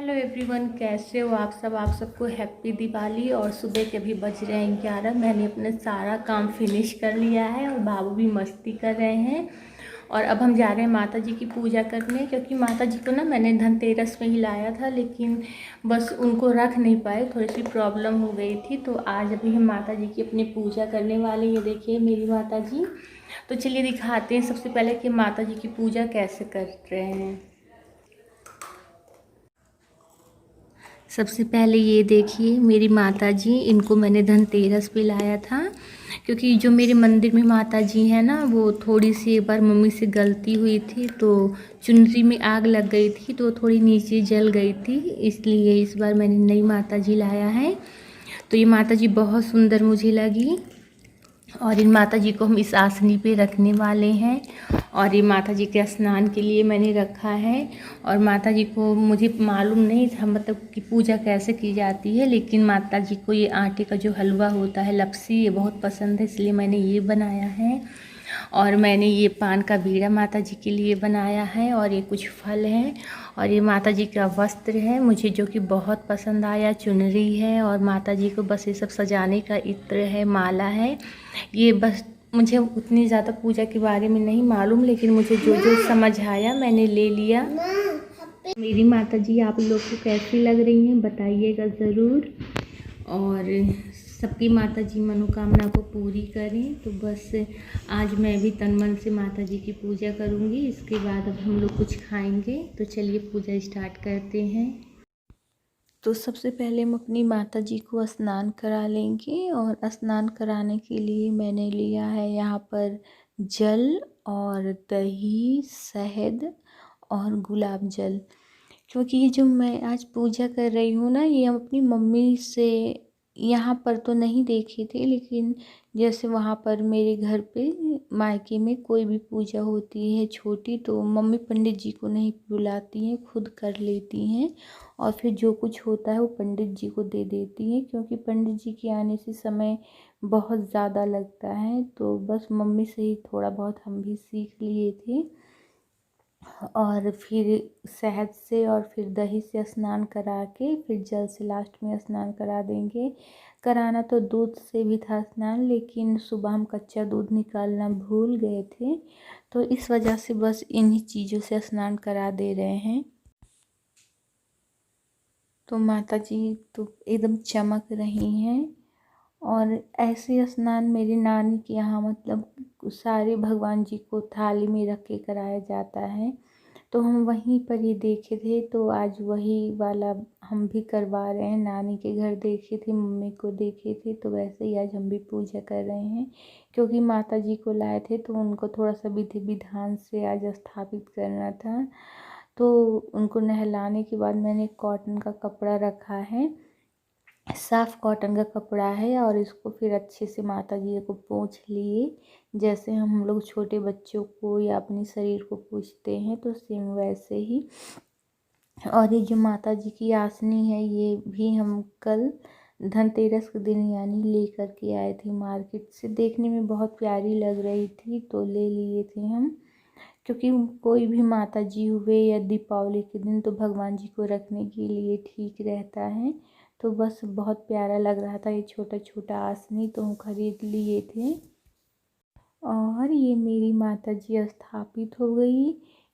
Hello everyone, कैसे हो आप सब। आप सबको हैप्पी दिवाली। और सुबह के अभी बज रहे हैं 11। मैंने अपना सारा काम फिनिश कर लिया है और बाबू भी मस्ती कर रहे हैं। और अब हम जा रहे हैं माता जी की पूजा करने, क्योंकि माता जी को ना मैंने धनतेरस में ही लाया था, लेकिन बस उनको रख नहीं पाए, थोड़ी सी प्रॉब्लम हो गई थी। तो आज अभी हम माता जी की अपनी पूजा करने वाले हैं। ये देखिए मेरी माता जी। तो चलिए दिखाते हैं सबसे पहले कि माता जी की पूजा कैसे कर रहे हैं। सबसे पहले ये देखिए मेरी माता जी, इनको मैंने धनतेरस पे लाया था, क्योंकि जो मेरे मंदिर में माता जी हैं ना, वो थोड़ी सी एक बार मम्मी से गलती हुई थी, तो चुनरी में आग लग गई थी, तो थोड़ी नीचे जल गई थी, इसलिए इस बार मैंने नई माता जी लाया है। तो ये माता जी बहुत सुंदर मुझे लगी। और इन माता जी को हम इस आसनी पे रखने वाले हैं। और ये माता जी के स्नान के लिए मैंने रखा है। और माता जी को मुझे मालूम नहीं था मतलब कि पूजा कैसे की जाती है, लेकिन माता जी को ये आटे का जो हलवा होता है लपसी, ये बहुत पसंद है, इसलिए मैंने ये बनाया है। और मैंने ये पान का बीड़ा माता जी के लिए बनाया है। और ये कुछ फल हैं। और ये माता जी का वस्त्र है मुझे, जो कि बहुत पसंद आया, चुनरी है। और माता जी को बस ये सब सजाने का इत्र है, माला है। ये बस मुझे उतनी ज़्यादा पूजा के बारे में नहीं मालूम, लेकिन मुझे जो जो समझ आया मैंने ले लिया। मेरी माता जी आप लोग को कैसी लग रही हैं बताइएगा ज़रूर। और सबकी माता जी मनोकामना को पूरी करें। तो बस आज मैं भी तन मन से माता जी की पूजा करूंगी। इसके बाद अब हम लोग कुछ खाएंगे। तो चलिए पूजा स्टार्ट करते हैं। तो सबसे पहले हम अपनी माता जी को स्नान करा लेंगे। और स्नान कराने के लिए मैंने लिया है यहाँ पर जल और दही, शहद और गुलाब जल। क्योंकि ये जो मैं आज पूजा कर रही हूँ ना, ये हम अपनी मम्मी से यहाँ पर तो नहीं देखी थी, लेकिन जैसे वहाँ पर मेरे घर पे मायके में कोई भी पूजा होती है छोटी, तो मम्मी पंडित जी को नहीं बुलाती हैं, खुद कर लेती हैं। और फिर जो कुछ होता है वो पंडित जी को दे देती हैं, क्योंकि पंडित जी के आने से समय बहुत ज़्यादा लगता है। तो बस मम्मी से ही थोड़ा बहुत हम भी सीख लिए थे। और फिर शहद से और फिर दही से स्नान करा के फिर जल से लास्ट में स्नान करा देंगे। कराना तो दूध से भी था स्नान, लेकिन सुबह हम कच्चा दूध निकालना भूल गए थे, तो इस वजह से बस इन्हीं चीज़ों से स्नान करा दे रहे हैं। तो माता जी तो एकदम चमक रही हैं। और ऐसे स्नान मेरी नानी के यहाँ मतलब सारे भगवान जी को थाली में रख के कराया जाता है। तो हम वहीं पर ही देखे थे, तो आज वही वाला हम भी करवा रहे हैं। नानी के घर देखे थे, मम्मी को देखे थे, तो वैसे ही आज हम भी पूजा कर रहे हैं। क्योंकि माता जी को लाए थे तो उनको थोड़ा सा विधि विधान से आज स्थापित करना था। तो उनको नहलाने के बाद मैंने कॉटन का कपड़ा रखा है, साफ कॉटन का कपड़ा है, और इसको फिर अच्छे से माता जी को पोंछ लिए। जैसे हम लोग छोटे बच्चों को या अपने शरीर को पोंछते हैं, तो सेम वैसे ही। और ये जो माता जी की आसनी है, ये भी हम कल धनतेरस के दिन यानी लेकर के आए थे मार्केट से। देखने में बहुत प्यारी लग रही थी, तो ले लिए थे हम। क्योंकि कोई भी माता जी हुए या दीपावली के दिन तो भगवान जी को रखने के लिए ठीक रहता है। तो बस बहुत प्यारा लग रहा था ये छोटा छोटा आसनी, तो हम खरीद लिए थे। और ये मेरी माता जी स्थापित हो गई।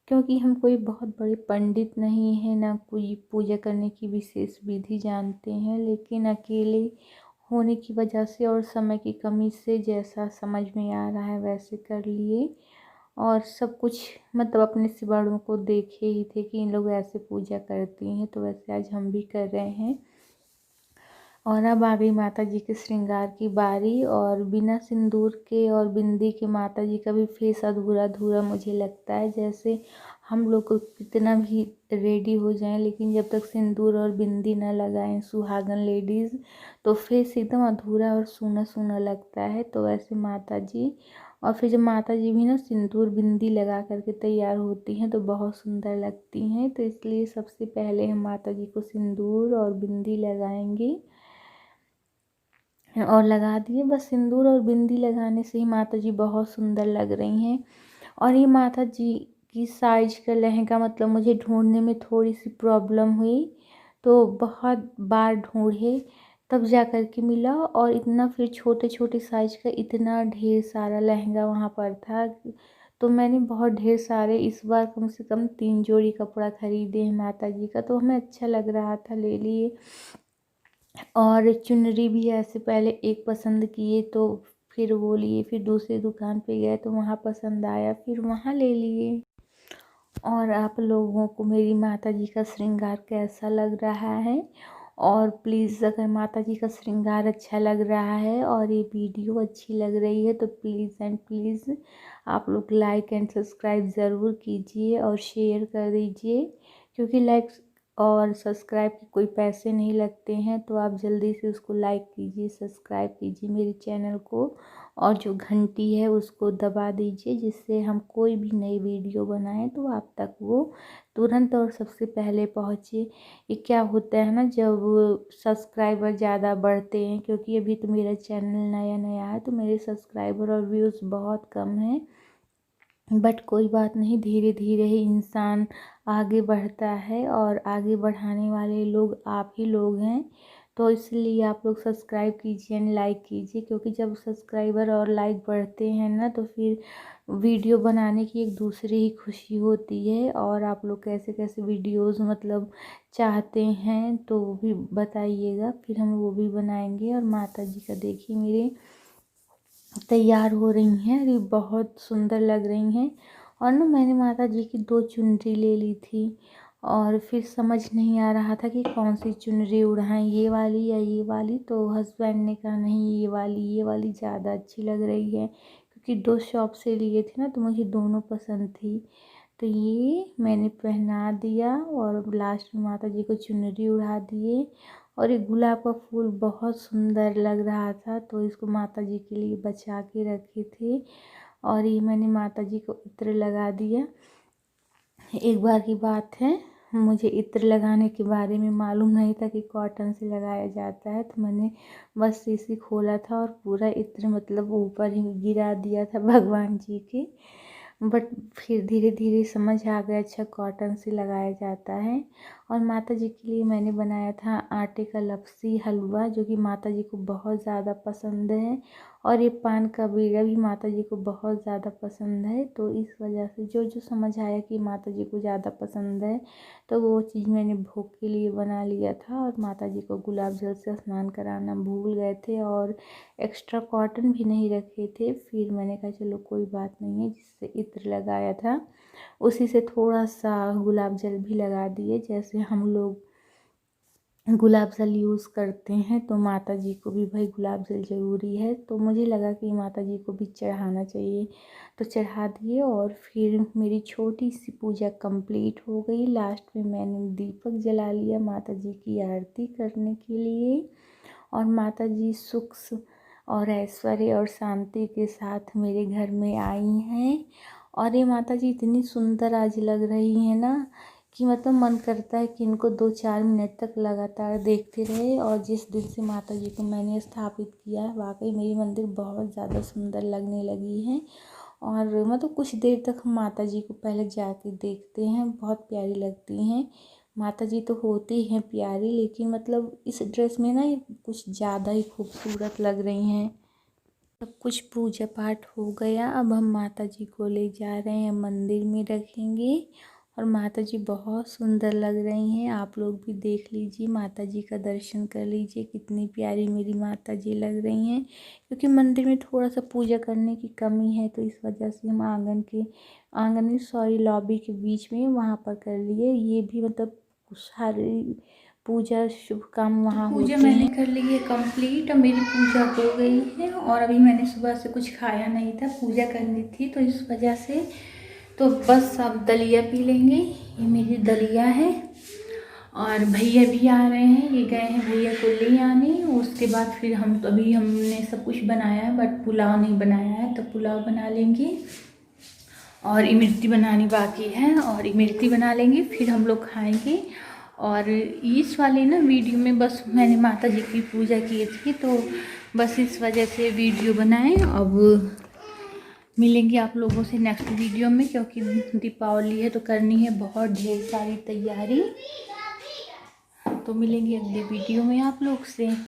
क्योंकि हम कोई बहुत बड़े पंडित नहीं हैं, ना कोई पूजा करने की विशेष विधि जानते हैं, लेकिन अकेले होने की वजह से और समय की कमी से जैसा समझ में आ रहा है वैसे कर लिए। और सब कुछ मतलब अपने से बड़ों को देखे ही थे कि इन लोग ऐसे पूजा करती हैं, तो वैसे आज हम भी कर रहे हैं। और अब आ गई माता जी के श्रृंगार की बारी। और बिना सिंदूर के और बिंदी के माता जी का भी फेस अधूरा अधूरा मुझे लगता है। जैसे हम लोग को कितना भी रेडी हो जाएं, लेकिन जब तक सिंदूर और बिंदी ना लगाएं सुहागन लेडीज़, तो फेस एकदम अधूरा और सूना सूना लगता है। तो वैसे माता जी, और फिर जब माता जी भी ना सिंदूर बिंदी लगा करके तैयार होती हैं तो बहुत सुंदर लगती हैं। तो इसलिए सबसे पहले हम माता जी को सिंदूर और बिंदी लगाएंगे। और लगा दिए, बस सिंदूर और बिंदी लगाने से ही माता जी बहुत सुंदर लग रही हैं। और ये माता जी की साइज का लहंगा मतलब मुझे ढूंढने में थोड़ी सी प्रॉब्लम हुई, तो बहुत बार ढूंढे तब जा कर के मिला। और इतना फिर छोटे छोटे साइज का इतना ढेर सारा लहंगा वहाँ पर था। तो मैंने बहुत ढेर सारे इस बार कम से कम 3 जोड़ी कपड़ा खरीदे हैं माता जी का, तो हमें अच्छा लग रहा था, ले लिए। और चुनरी भी ऐसे पहले एक पसंद किए तो फिर वो लिए, फिर दूसरी दुकान पे गए तो वहाँ पसंद आया, फिर वहाँ ले लिए। और आप लोगों को मेरी माता जी का श्रृंगार कैसा लग रहा है? और प्लीज़ अगर माता जी का श्रृंगार अच्छा लग रहा है और ये वीडियो अच्छी लग रही है तो प्लीज़ एंड प्लीज़ आप लोग लाइक एंड सब्सक्राइब ज़रूर कीजिए और शेयर कर दीजिए, क्योंकि लाइक और सब्सक्राइब के कोई पैसे नहीं लगते हैं। तो आप जल्दी से उसको लाइक कीजिए, सब्सक्राइब कीजिए मेरे चैनल को, और जो घंटी है उसको दबा दीजिए, जिससे हम कोई भी नई वीडियो बनाएं तो आप तक वो तुरंत और सबसे पहले पहुँचे। ये क्या होता है ना, जब सब्सक्राइबर ज़्यादा बढ़ते हैं, क्योंकि अभी तो मेरा चैनल नया नया है तो मेरे सब्सक्राइबर और व्यूज़ बहुत कम हैं, बट कोई बात नहीं, धीरे धीरे ही इंसान आगे बढ़ता है और आगे बढ़ाने वाले लोग आप ही लोग हैं। तो इसलिए आप लोग सब्सक्राइब कीजिए एंड लाइक कीजिए, क्योंकि जब सब्सक्राइबर और लाइक बढ़ते हैं ना तो फिर वीडियो बनाने की एक दूसरी ही खुशी होती है। और आप लोग कैसे कैसे वीडियोस मतलब चाहते हैं तो वो भी बताइएगा, फिर हम वो भी बनाएंगे। और माता जी का देखिए मेरे तैयार हो रही हैं, अरे बहुत सुंदर लग रही हैं। और ना मैंने माता जी की 2 चुनरी ले ली थी, और फिर समझ नहीं आ रहा था कि कौन सी चुनरी उड़ाएं, ये वाली या ये वाली। तो हस्बैंड ने कहा नहीं, ये वाली ज़्यादा अच्छी लग रही है, क्योंकि 2 शॉप से लिए थे ना तो मुझे दोनों पसंद थी। तो ये मैंने पहना दिया और लास्ट में माता जी को चुनरी उड़ा दिए। और ये गुलाब का फूल बहुत सुंदर लग रहा था तो इसको माता जी के लिए बचा के रखे थे। और ये मैंने माता जी को इत्र लगा दिया। एक बार की बात है, मुझे इत्र लगाने के बारे में मालूम नहीं था कि कॉटन से लगाया जाता है, तो मैंने बस शीशी खोला था और पूरा इत्र मतलब ऊपर ही गिरा दिया था भगवान जी के। बट फिर धीरे धीरे समझ आ गया, अच्छा कॉटन से लगाया जाता है। और माता जी के लिए मैंने बनाया था आटे का लपसी हलवा, जो कि माता जी को बहुत ज़्यादा पसंद है। और ये पान का बीड़ा भी माता जी को बहुत ज़्यादा पसंद है। तो इस वजह से जो जो समझ आया कि माता जी को ज़्यादा पसंद है तो वो चीज़ मैंने भोग के लिए बना लिया था। और माता जी को गुलाब जल से स्नान कराना भूल गए थे और एक्स्ट्रा कॉटन भी नहीं रखे थे। फिर मैंने कहा चलो कोई बात नहीं है, जिससे इत्र लगाया था उसी से थोड़ा सा गुलाब जल भी लगा दिए। जैसे हम लोग गुलाब जल यूज़ करते हैं तो माता जी को भी भाई गुलाब जल ज़रूरी है, तो मुझे लगा कि माता जी को भी चढ़ाना चाहिए, तो चढ़ा दिए। और फिर मेरी छोटी सी पूजा कंप्लीट हो गई। लास्ट में मैंने दीपक जला लिया माता जी की आरती करने के लिए। और माता जी सुख और ऐश्वर्य और शांति के साथ मेरे घर में आई हैं। और ये माता जी इतनी सुंदर आज लग रही है ना कि मतलब मन करता है कि इनको 2-4 मिनट तक लगातार देखते रहे। और जिस दिन से माता जी को मैंने स्थापित किया है, वाकई मेरी मंदिर बहुत ज़्यादा सुंदर लगने लगी है। और मतलब कुछ देर तक हम माता जी को पहले जाके देखते हैं, बहुत प्यारी लगती हैं। माता जी तो होती हैं प्यारी, लेकिन मतलब इस ड्रेस में ना ये कुछ ज़्यादा ही खूबसूरत लग रही हैं। सब कुछ पूजा पाठ हो गया, अब हम माता जी को ले जा रहे हैं मंदिर में रखेंगे। और माता जी बहुत सुंदर लग रही हैं, आप लोग भी देख लीजिए, माता जी का दर्शन कर लीजिए, कितनी प्यारी मेरी माता जी लग रही हैं। क्योंकि मंदिर में थोड़ा सा पूजा करने की कमी है, तो इस वजह से हम आंगन में सॉरी लॉबी के बीच में वहाँ पर कर लिए। ये भी मतलब सारी पूजा शुभ काम वहाँ होते हैं। मैंने कर ली है कंप्लीट, अब मेरी पूजा हो गई है। और अभी मैंने सुबह से कुछ खाया नहीं था, पूजा करनी थी तो इस वजह से तो बस अब दलिया पी लेंगे। ये मेरी दलिया है। और भैया भी आ रहे हैं, ये गए हैं भैया को ले आने। उसके बाद फिर हम तो अभी हमने सब कुछ बनाया है बट पुलाव नहीं बनाया है, तो पुलाव बना लेंगे। और इमरती बनानी बाकी है, और इमरती बना लेंगे फिर हम लोग खाएंगे। और इस वाली ना वीडियो में बस मैंने माता जी की पूजा की थी, तो बस इस वजह से वीडियो बनाएं। अब मिलेंगे आप लोगों से नेक्स्ट वीडियो में, क्योंकि दीपावली है तो करनी है बहुत ढेर सारी तैयारी। तो तो मिलेंगे अगले वीडियो में आप लोग से।